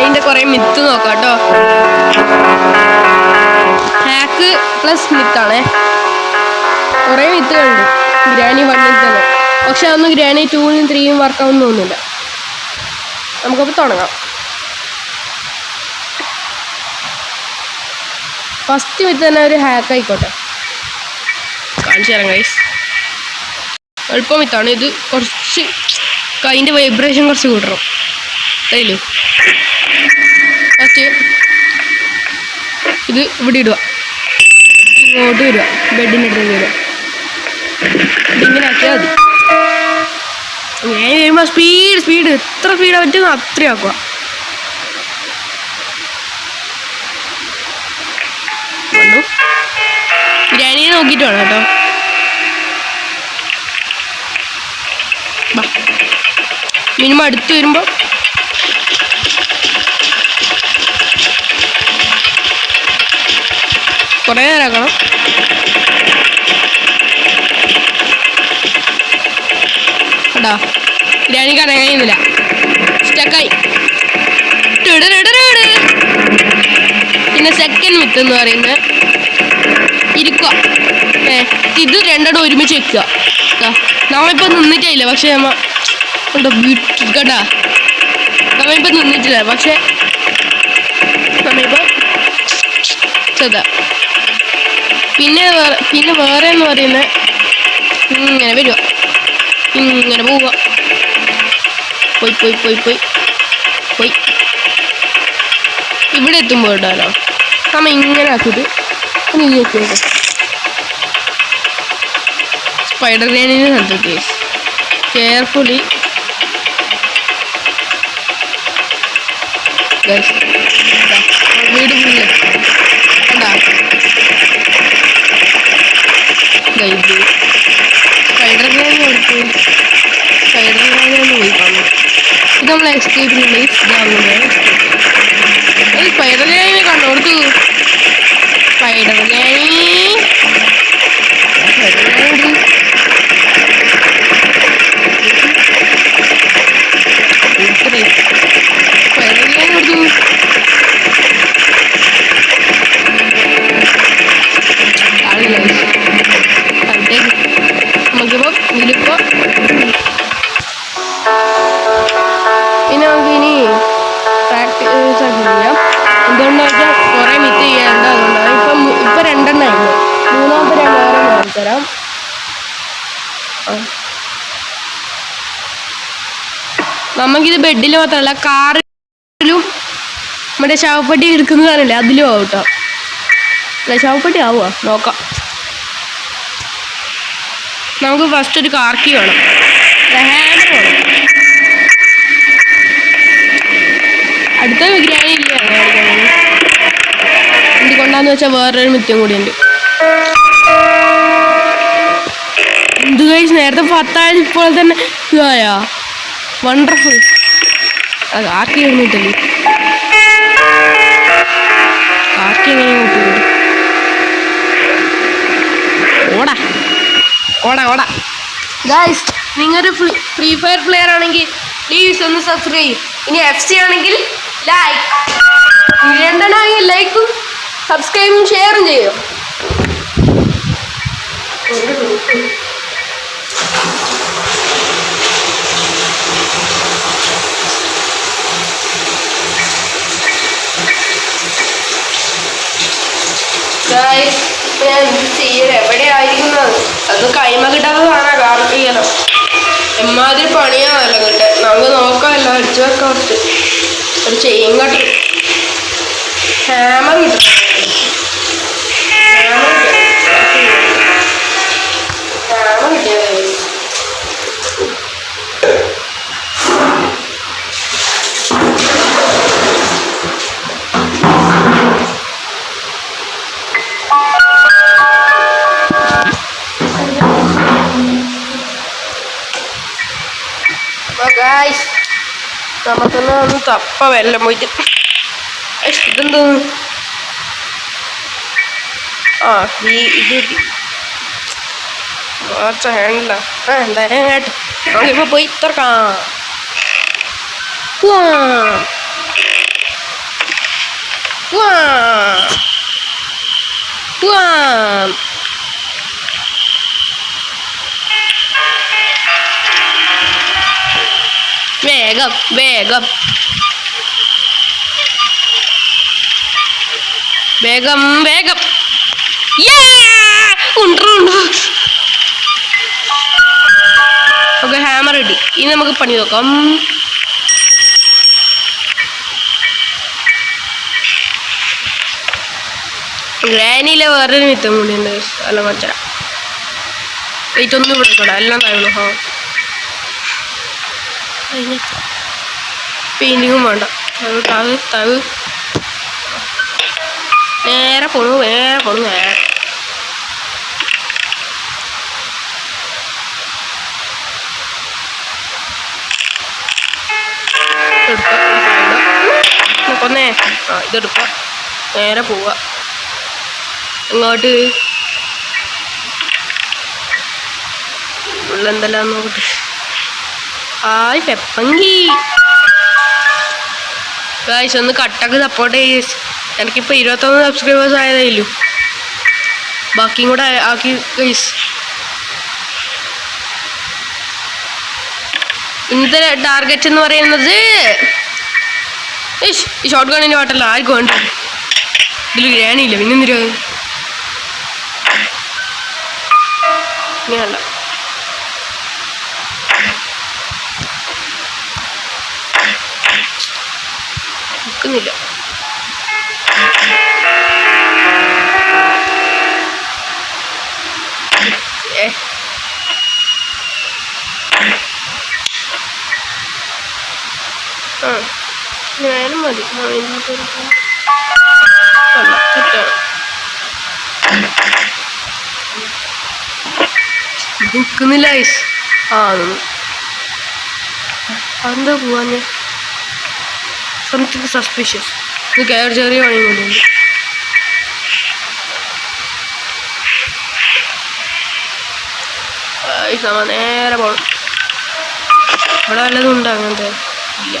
ബിരിയാണിൻ്റെ കുറേ മിത്ത് നോക്കാം കേട്ടോ. ഹാക്ക് പ്ലസ് മിത്താണേ. കുറേ മിത്തുകളുണ്ട് ബിരിയാണി 1-ൽ തന്നെ. പക്ഷെ അതൊന്നും ബിരിയാണി 2-നും 3-നും വർക്കാവുമെന്ന് തോന്നുന്നില്ല. നമുക്കപ്പോൾ തുടങ്ങാം. ഫസ്റ്റ് മിത്ത് തന്നെ ഒരു ഹാക്ക് ആയിക്കോട്ടെ, കാണിച്ചു തരാം ഗൈസ്. എളുപ്പം മിത്താണ് ഇത്. കുറച്ച് കൈൻ്റെ വൈബ്രേഷൻ കുറച്ച് കൂട്ടണം. അതല്ലോ ഫസ്റ്റ് ഇത് ഇവിടെ ഇടുക, ഇങ്ങോട്ട് വരിക, ബെഡിൻ്റെ അടുത്തേക്ക് വരിക. ഇതിങ്ങനെ ആക്കിയാൽ മതി. ഞാൻ വരുമ്പോൾ സ്പീഡ് എത്ര സ്പീഡാണ് പറ്റുന്നത് അത്രയും ആക്കുക. ബിരിയാണിയെ നോക്കിയിട്ട് വേണം കേട്ടോ. മിനിമം അടുത്ത് വരുമ്പോൾ കുറേ നേരം ആക്കണം. കേട്ടോ ബിരിയാണി കട കഴിയുന്നില്ല, സ്റ്റക്കായി. പിന്നെ സെക്കൻഡ് മിത്ത് എന്ന് പറയുന്നത് ഇരിക്കുക. ഇത് രണ്ടെണ്ണം ഒരുമിച്ച് വെക്കുക. നമ്മളിപ്പോൾ നിന്നിട്ടില്ല, പക്ഷെ കേട്ടാ നമ്മളിപ്പോൾ നിന്നിട്ടില്ല, പക്ഷെ നമ്മളിപ്പോൾ ചെറുതാ. പിന്നെ വേറെ എന്ന് പറയുന്നത് ഇങ്ങനെ വരിക, ഇങ്ങനെ പോവുക, പോയി ഇവിടെ എത്തുമ്പോൾ ഇടാലോ നമ്മ ഇങ്ങനെ ആക്കിയിട്ട് ഒന്ന് നോക്കി സ്പൈഡർ ഗ്രാനിന് കണ്ടു കേസ്. കെയർഫുള്ളി വീട് ഫുള്ള് കണ്ടാ ഇത് സ്പൈഡർ ഗ്രാനി കൊടുത്തു. സ്പൈഡർ ഗ്രാനി ഒന്ന് പോയി കാണും. ഇത് നമ്മൾ എക്സ്കേപ്പിനുള്ള സ്പൈഡർ ഗ്രാനിനെ കണ്ടോടുത്തു. സ്പൈഡർ ഗ്രാനി നമുക്കിപ്പോൾ ഇതിലിപ്പോൾ പിന്നെ നമുക്കിനി പ്രാക്ടീസ് ചെയ്യാം. എന്തുകൊണ്ടെന്ന് വെച്ചാൽ കുറേ മിത്ത് ചെയ്യാറുണ്ട്, അതുകൊണ്ടാണ്. ഇപ്പം 2 ആയിരുന്നു. മൂന്നാമത്തെ ഞാൻ വേറെ കാണിത്തരാം. നമുക്കിത് ബെഡിൽ മാത്രമല്ല കാറിലും നമ്മുടെ ശവപ്പെട്ടി എടുക്കുന്നതാണല്ലേ അതിലും ആവും കേട്ടോ. അല്ല ശവപ്പെട്ടി ആവുക നോക്കാം. നമുക്ക് ഫസ്റ്റ് ഒരു കാർക്കി വേണം, ഹാമർ വേണം. അടുത്ത ബിരിയാണി ഇല്ല എന്തുകൊണ്ടാന്ന് വെച്ചാൽ വേറൊരു മിത്യം കൂടിയുണ്ട്. എന്ത് കഴിച്ച് നേരത്തെ 10 ഇപ്പോൾ തന്നെ ഇതായാ വണ്ടർഫുൾ. അത് കാർക്കി കഴിഞ്ഞിട്ടല്ലേ, കാർക്കി എങ്ങനെ കിട്ടും? ഓടാ ഗായ്സ്, നിങ്ങളൊരു ഫ്രീ ഫയർ പ്ലെയർ ആണെങ്കിൽ പ്ലീസ് ഒന്ന് സബ്സ്ക്രൈബ്. ഇനി FC ആണെങ്കിൽ ലൈക്ക്, 2 ലൈക്കും സബ്സ്ക്രൈബും ഷെയറും ചെയ്യും. എവിടെ ആയിരിക്കുന്നത് അത് കൈമ കിട്ടാത്തതാണ്. കാർക്കിയല്ലോ എമ്മാതിരി പണിയാണല്ലോ കിട്ടെ. നമുക്ക് നോക്കാമല്ലോ, അടിച്ചു വെക്കാൻ കുറച്ച് ഒരു ചെയ്യും കാട്ടി ഹാമർ കിട്ടും. ഹാമർ കിട്ടിയത് നമുക്കൊന്ന് ഒന്ന് തപ്പ വെല്ലം പോയിട്ട്. ഇതെന്തോന്ന് ഇത് ഹാൻഡില എന്തായാലും കേട്ടോ. നമുക്കിപ്പോൾ പോയി തുറക്കാം. വേഗം വേഗം വേഗം വേഗം. ഓക്കെ, ഹാമർ കിട്ടി. ഇനി നമുക്ക് പണി നോക്കാം. ഗ്രാനിയിലെ വേറൊരു മിത്തം കൂടിയുണ്ട്. എല്ലാം കുറച്ചരാ വെയിറ്റ് ഒന്നും കൊടുക്കടാ, എല്ലാം താഴെ. പെയിന്റിങ്ങും വേണ്ട. താവ് താവ് നേരെ പോണു, നേരെ പോണു, നേരെ. കൊന്നേ. ഇതെടുക്കുക, നേരെ പോവുക. എങ്ങോട്ട്? ഉള്ളെന്തെല്ലാം നോക്കട്ടെ. ഹായ് പെപ്പങ്കി. ഗായ്സ് ഒന്ന് കട്ടൊക്കെ സപ്പോർട്ട് ചെയ്യ. എനിക്കിപ്പോൾ 21 സബ്സ്ക്രൈബേഴ്സ് ആയതായില്ലോ. ബാക്കിയും കൂടെ ആക്കി ഗൈസ്. ഇന്നത്തെ ടാർഗറ്റ് എന്ന് പറയുന്നത് ഈ ഷോർട്ട് ഗണ്ണിൻ്റെ പാട്ടല്ല ആർക്കും വേണ്ട. ഇതിൽ ഗ്രാനിയില്ല, പിന്നെ എന്തിനാ വേണ്ട. നിൽക്കുന്നില്ല. ഞാനും മതി. നിൽക്കുന്നില്ല ഐസ്. എന്താ പോവാ? ഞാൻ സംതിങ് സസ്പീഷ്യസ്. ഇത് കയറി ചെറിയ പണി കൊണ്ടുണ്ട്. നേരെ പോണം. ഇവിടെ വല്ലതും ഉണ്ടോ? അങ്ങനത്തെ ഇല്ല.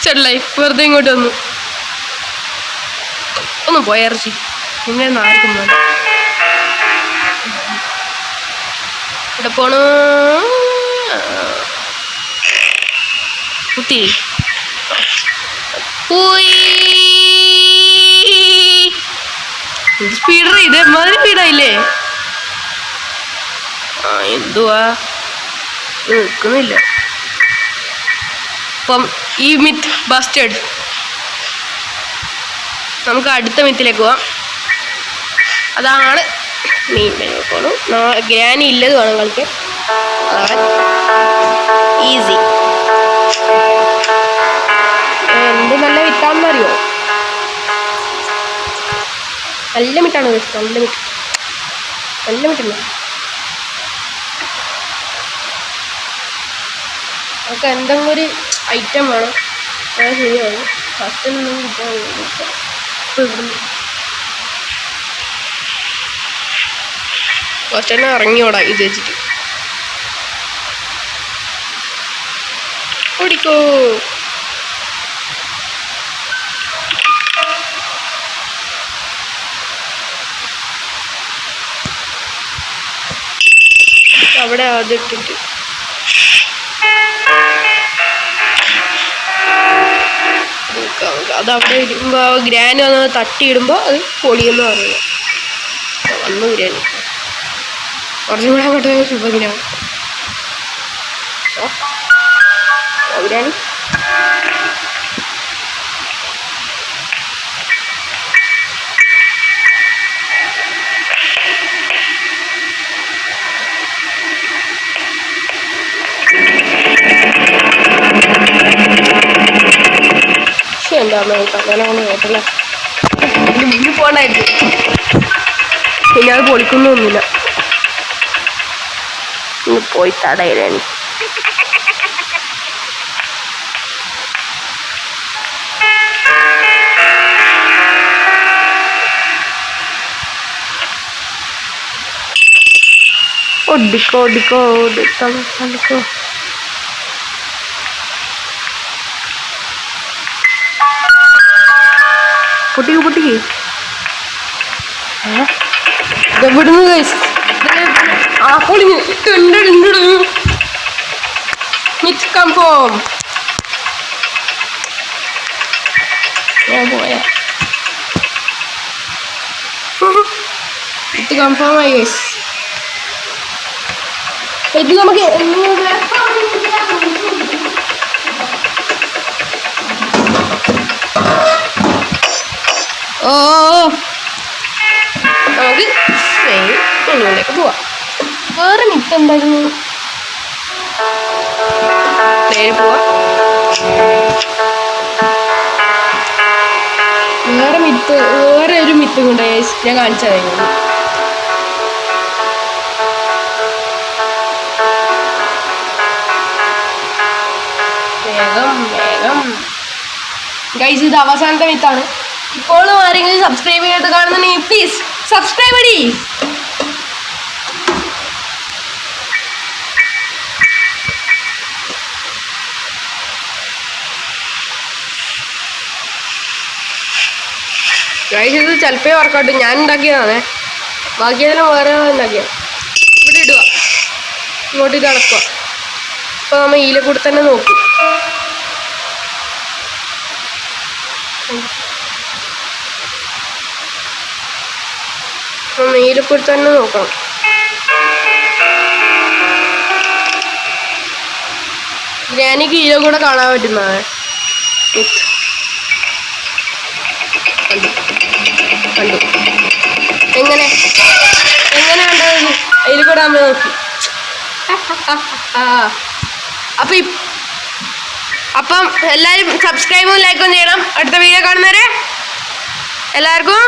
ചെല്ലായി വെറുതെ ഇങ്ങോട്ട് വന്നു. ഒന്ന് പോയർച്ചി ഇങ്ങനെ ആർക്കും വേണ്ട. ഇവിടെ പോണു. കുത്തി സ്പീഡ്. ഇതേമാതിരി സ്പീഡായില്ലേ? എന്തുവാ നിൽക്കുന്നില്ല. അപ്പം ഈ മിത്ത് ബസ്റ്റഡ്. നമുക്ക് അടുത്ത മിത്തിലേക്ക് പോവാം. അതാണ് മെയിൻ മെനു. ഗ്രാനി ഇല്ലത് വേണം കളിക്കാൻ. അതാണ് ഈസി. എന്ത് നല്ല മിത്താണെന്നറിയോ? നല്ല മിറ്റാണ്. നല്ല മിറ്റ്, നല്ല മിറ്റല്ല. നമുക്ക് എന്തെങ്കിലും ഒരു ഐറ്റം വേണം. അത് ശരിയാണ്. ഫസ്റ്റ് ഒന്നും കിട്ടാൻ ഫസ്റ്റ് തന്നെ ഇറങ്ങിയോടാ ഇത് വെച്ചിട്ട്. ഓടിക്കോ. അവിടെ ആദ്യം ഇട്ടിട്ട് അതവിടെ ഇടുമ്പോൾ ഗ്രാനി വന്ന് തട്ടിയിടുമ്പോൾ അത് പൊളിയെന്ന് പറയുന്നത്. വന്നു ഗ്രാനി കുറച്ചും കൂടെ അങ്ങോട്ട് ശുഭഗ്രാമം. ഗ്രാനി എന്താ അങ്ങനെ കേട്ടല്ലേ. മുന്നിൽ പോകണ്ടായിരുന്നു. പിന്നെ അത് പൊളിക്കുന്നൊന്നുമില്ല. ഇന്ന് പോയി തടയിലാണ്. ഓടിക്കോ ഓടിക്കോ ഓടിക്കോ. പൊട്ടിക്ക് ഇതെവിടുന്ന് ഗൈസ് ആ പൊളിഞ്ഞ് മിത്ത് കൺഫേം ഞാൻ പോയാ മിത്ത് കൺഫേം ആയി ഗൈസ് ഇത് നമുക്ക് ഓ നമുക്ക് മെനുവിലേക്ക് പോവാം വേറെ മിത്ത് എന്തായിരുന്നു നേരെ പോവാം വേറെ ഒരു മിത്തും കൊണ്ട് ഞാൻ കാണിച്ചതായിരുന്നു വേഗം ഗൈസ് ഇത് അവസാനത്തെ മിത്താണ് ഇപ്പോഴും ആരെങ്കിലും സബ്സ്ക്രൈബ് ചെയ്യാതെ കാണുന്നുണ്ടെങ്കിൽ പ്ലീസ് സബ്സ്ക്രൈബ് അടി ഗൈസ് ഇത് ചിലപ്പോ വർക്കൗട്ട് ഞാൻ ഉണ്ടാക്കിയതാണേ ബാക്കിയതെല്ലാം വേറെ ഉണ്ടാക്കിയത് ഇവിടെ ഇടുക ഇങ്ങോട്ട് ഇത് അടക്കുക അപ്പോൾ നമ്മൾ ഈല കൂടെ തന്നെ നോക്കും ഈലക്കൂടെ തന്നെ നോക്കണം ഗ്രാനിക്ക് ഈല കൂടെ കാണാൻ പറ്റുന്നതാണ് കണ്ടു എങ്ങനെ കണ്ടത് അതിൽ കൂടെ നമ്മൾ നോക്കി അപ്പം എല്ലാവരും സബ്സ്ക്രൈബും ലൈക്കും ചെയ്യണം അടുത്ത വീഡിയോ കാണുന്നവരെ എല്ലാവർക്കും